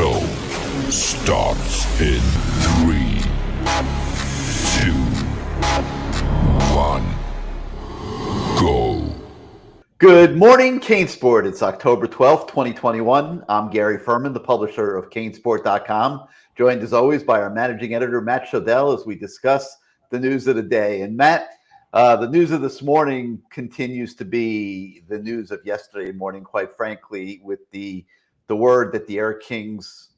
show starts in 3, 2, 1, go. Good morning, CaneSport. It's October 12th, 2021. I'm Gary Ferman, the publisher of CaneSport.com, joined as always by our managing editor, Matt Shodell, as we discuss the news of the day. And Matt, the news of this morning continues to be the news of yesterday morning, quite frankly, with the word that the Air Kings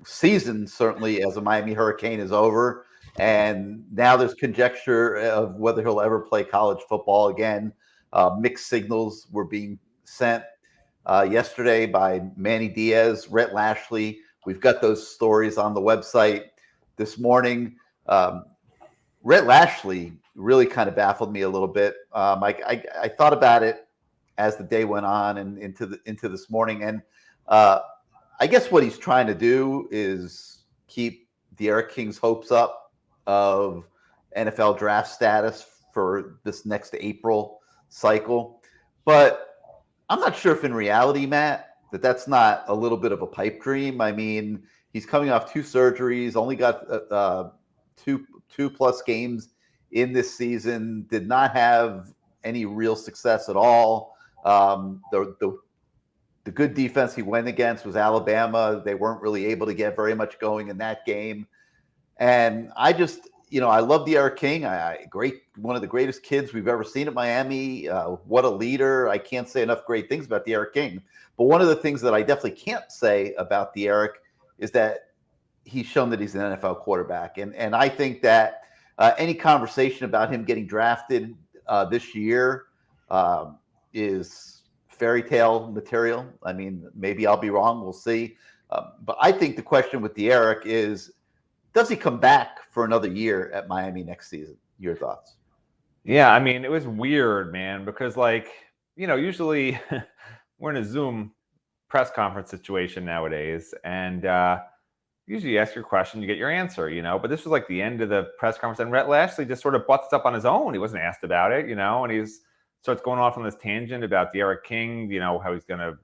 season, certainly as a Miami Hurricane, is over. And now there's conjecture of whether he'll ever play college football again. Mixed signals were being sent yesterday by Manny Diaz, Rhett Lashley. We've got those stories on the website this morning. Rhett Lashley really kind of baffled me a little bit. I thought about it as the day went on and into this morning, and I guess what he's trying to do is keep the Air Kings' hopes up of NFL draft status for this next April cycle. But I'm not sure if in reality, Matt, that's not a little bit of a pipe dream. I mean, he's coming off 2 surgeries, only got two plus games in this season, did not have any real success at all. The good defense he went against was Alabama. They weren't really able to get very much going in that game. And I just, I love the Air King. One of the greatest kids we've ever seen at Miami. What a leader. I can't say enough great things about the Air King. But one of the things that I definitely can't say about the Eric is that he's shown that he's an NFL quarterback. And I think that any conversation about him getting drafted this year is fairy tale material. I mean, maybe I'll be wrong. We'll see. But I think the question with the Eric is, does he come back for another year at Miami next season? Your thoughts? Yeah, I mean, it was weird, man, because usually we're in a Zoom press conference situation nowadays, and usually you ask your question, you get your answer, but this was like the end of the press conference, and Rhett Lashley just sort of butts up on his own. He wasn't asked about it, and he's starts going off on this tangent about the Eric King, how he's going to,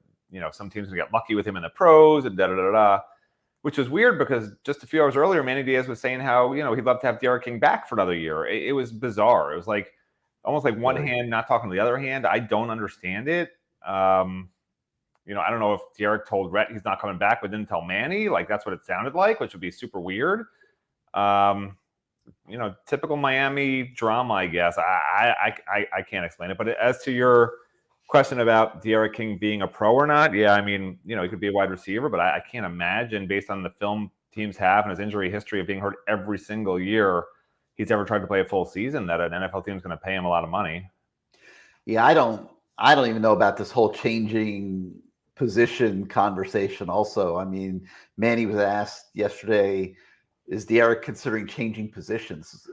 some teams going to get lucky with him in the pros and da-da-da-da, which was weird because just a few hours earlier, Manny Diaz was saying how, he'd love to have the Eric King back for another year. It was bizarre. It was like almost like one hand not talking to the other hand. I don't understand it. I don't know if Derek told Rhett he's not coming back, but didn't tell Manny. Like, that's what it sounded like, which would be super weird. Typical Miami drama, I guess. I can't explain it. But as to your question about Derek King being a pro or not, yeah, I mean, he could be a wide receiver, but I can't imagine, based on the film teams have and his injury history of being hurt every single year, he's ever tried to play a full season, that an NFL team is going to pay him a lot of money. Yeah, I don't even know about this whole changing position conversation also. I mean, Manny was asked yesterday, is the Eric considering changing positions?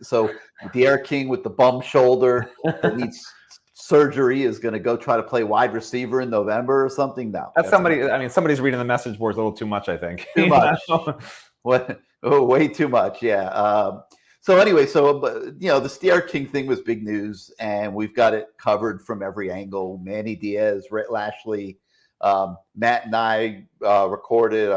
So the Eric King with the bum shoulder that needs surgery is going to go try to play wide receiver in November or something? No. That's somebody. I mean, somebody's reading the message boards a little too much, I think. Too much. Way too much. Yeah. So anyway, the Eric King thing was big news, and we've got it covered from every angle. Manny Diaz, Rhett Lashley, Matt and I recorded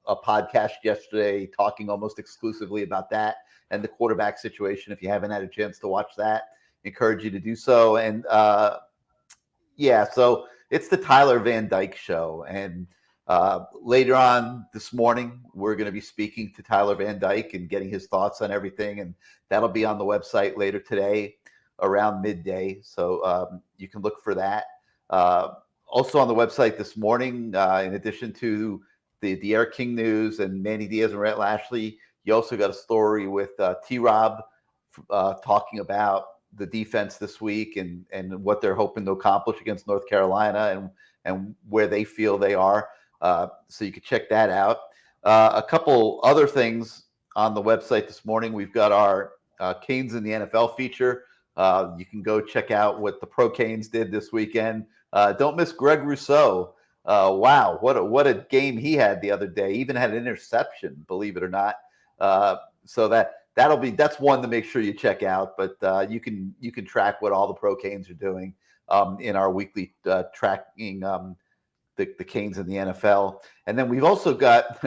a podcast yesterday talking almost exclusively about that and the quarterback situation. If you haven't had a chance to watch that, I encourage you to do so. And so it's the Tyler Van Dyke show. And later on this morning, we're going to be speaking to Tyler Van Dyke and getting his thoughts on everything. And that'll be on the website later today around midday. So you can look for that. Also on the website this morning, in addition to the Air King news and Manny Diaz and Rhett Lashley, you also got a story with T-Rob talking about the defense this week and what they're hoping to accomplish against North Carolina and where they feel they are. So you can check that out. A couple other things on the website this morning. We've got our Canes in the NFL feature. You can go check out what the Pro Canes did this weekend. Don't miss Greg Rousseau. Wow, what a game he had the other day. He even had an interception, believe it or not. So that's one to make sure you check out. But you can track what all the Pro Canes are doing in our weekly tracking the Canes in the NFL. And then we've also got,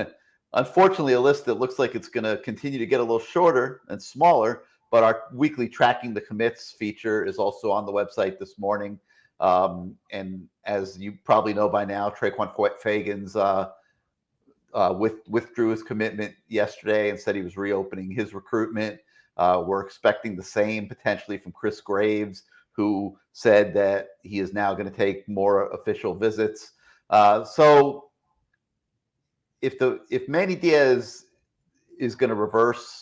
unfortunately, a list that looks like it's going to continue to get a little shorter and smaller. But our weekly tracking the commits feature is also on the website this morning. And as you probably know by now, Traquan Fagans withdrew his commitment yesterday and said he was reopening his recruitment. We're expecting the same potentially from Chris Graves, who said that he is now going to take more official visits. So if Manny Diaz is going to reverse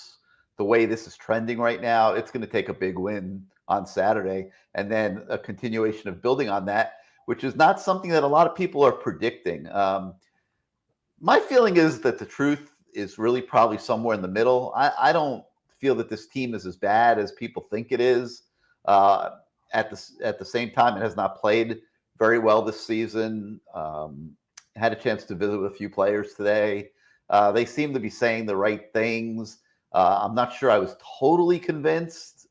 the way this is trending right now, it's going to take a big win on Saturday and then a continuation of building on that, which is not something that a lot of people are predicting. My feeling is that the truth is really probably somewhere in the middle. I don't feel that this team is as bad as people think it is. At the same time, it has not played very well this season. Had a chance to visit with a few players today. They seem to be saying the right things. I'm not sure I was totally convinced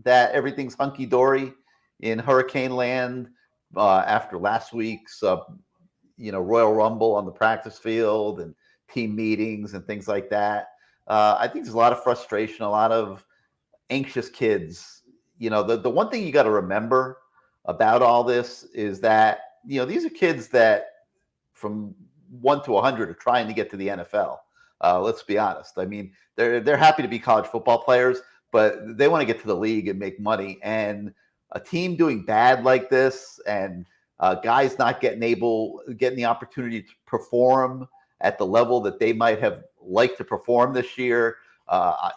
that everything's hunky-dory in Hurricane Land after last week's Royal Rumble on the practice field and team meetings and things like that. I think there's a lot of frustration, a lot of anxious kids. The one thing you got to remember about all this is that, these are kids that from 1 to 100 are trying to get to the NFL. Let's be honest. I mean, they're happy to be college football players, but they want to get to the league and make money. And a team doing bad like this, and guys not getting the opportunity to perform at the level that they might have liked to perform this year.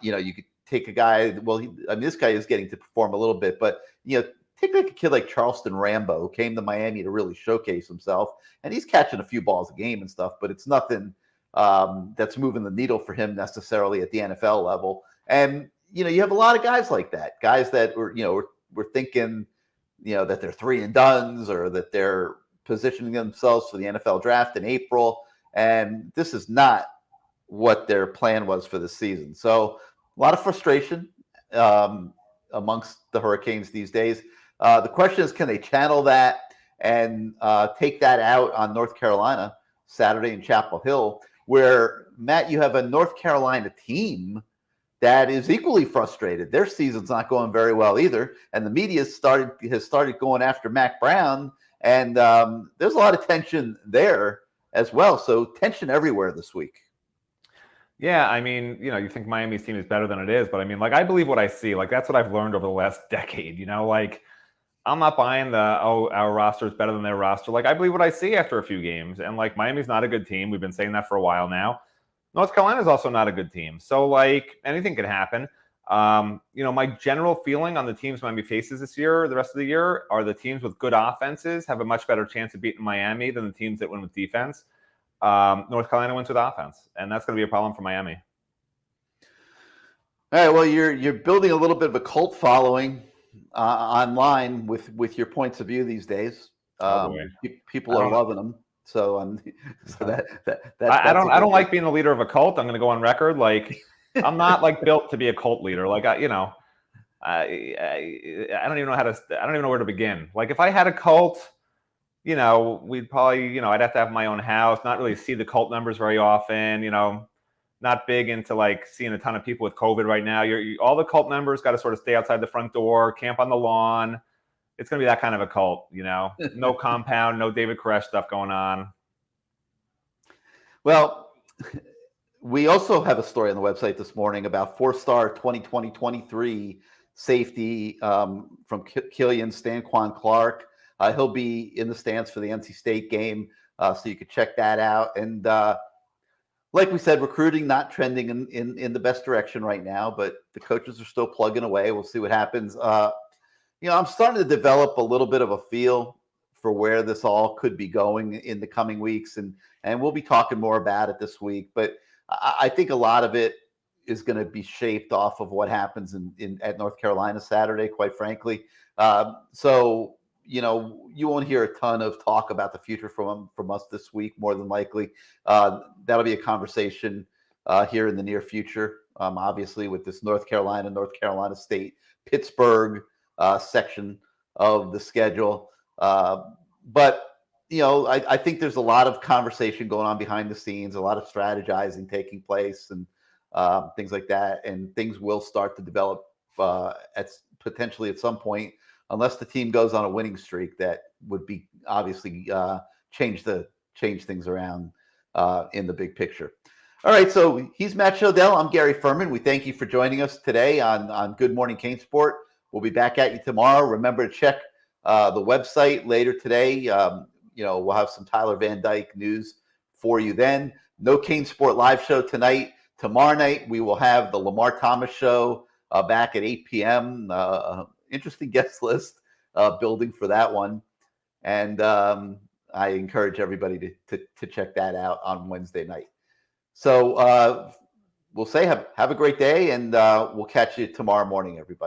You could take a guy. Well, this guy is getting to perform a little bit, but take like a kid like Charleston Rambo, who came to Miami to really showcase himself, and he's catching a few balls a game and stuff, but it's nothing that's moving the needle for him necessarily at the NFL level. And you have a lot of guys like that, guys that we're thinking that they're 3 and dones, or that they're positioning themselves for the NFL draft in April, and this is not what their plan was for the season. So a lot of frustration amongst the Hurricanes these days. The question is, can they channel that and take that out on North Carolina Saturday in Chapel Hill, where, Matt, you have a North Carolina team that is equally frustrated. Their season's not going very well either, and the media has started going after Mac Brown, and there's a lot of tension there as well. So tension everywhere this week. Yeah, I mean, you think Miami's team is better than it is, but I mean, I believe what I see. That's what I've learned over the last decade. I'm not buying our roster is better than their roster. I believe what I see after a few games, and Miami's not a good team. We've been saying that for a while now. North Carolina's also not a good team. So anything could happen. My general feeling on the teams Miami faces this year, the rest of the year, are the teams with good offenses have a much better chance of beating Miami than the teams that win with defense. North Carolina wins with offense, and that's going to be a problem for Miami. All right. Well, you're building a little bit of a cult following online with your points of view these days. People are loving them. So I don't like being the leader of a cult. I'm going to go on record. I'm not built to be a cult leader. I don't even know I don't even know where to begin. If I had a cult, we'd probably, I'd have to have my own house, not really see the cult numbers very often, not big into seeing a ton of people with COVID right now. All the cult members got to sort of stay outside the front door, camp on the lawn. It's going to be that kind of a cult, no compound, no David Koresh stuff going on. Well, we also have a story on the website this morning about 4-star 2020-23 safety from Killian Stanquan Clark. He'll be in the stands for the NC State game, so you could check that out. And like we said, recruiting not trending in the best direction right now, but the coaches are still plugging away. We'll see what happens. I'm starting to develop a little bit of a feel for where this all could be going in the coming weeks, and we'll be talking more about it this week. But I think a lot of it is going to be shaped off of what happens at North Carolina Saturday, quite frankly. So you won't hear a ton of talk about the future from us this week, more than likely. That'll be a conversation here in the near future, obviously, with this North Carolina State, Pittsburgh section of the schedule. But I think there's a lot of conversation going on behind the scenes, a lot of strategizing taking place, and things like that. And things will start to develop potentially at some point, unless the team goes on a winning streak. That would be obviously change things around in the big picture. All right, so he's Matt Shodell. I'm Gary Ferman. We thank you for joining us today on Good Morning CaneSport. We'll be back at you tomorrow. Remember to check the website later today. We'll have some Tyler Van Dyke news for you then. No CaneSport live show tonight. Tomorrow night, we will have the Lamar Thomas show back at 8 p.m. Interesting guest list building for that one. And I encourage everybody to check that out on Wednesday night. So we'll say have a great day, and we'll catch you tomorrow morning, everybody.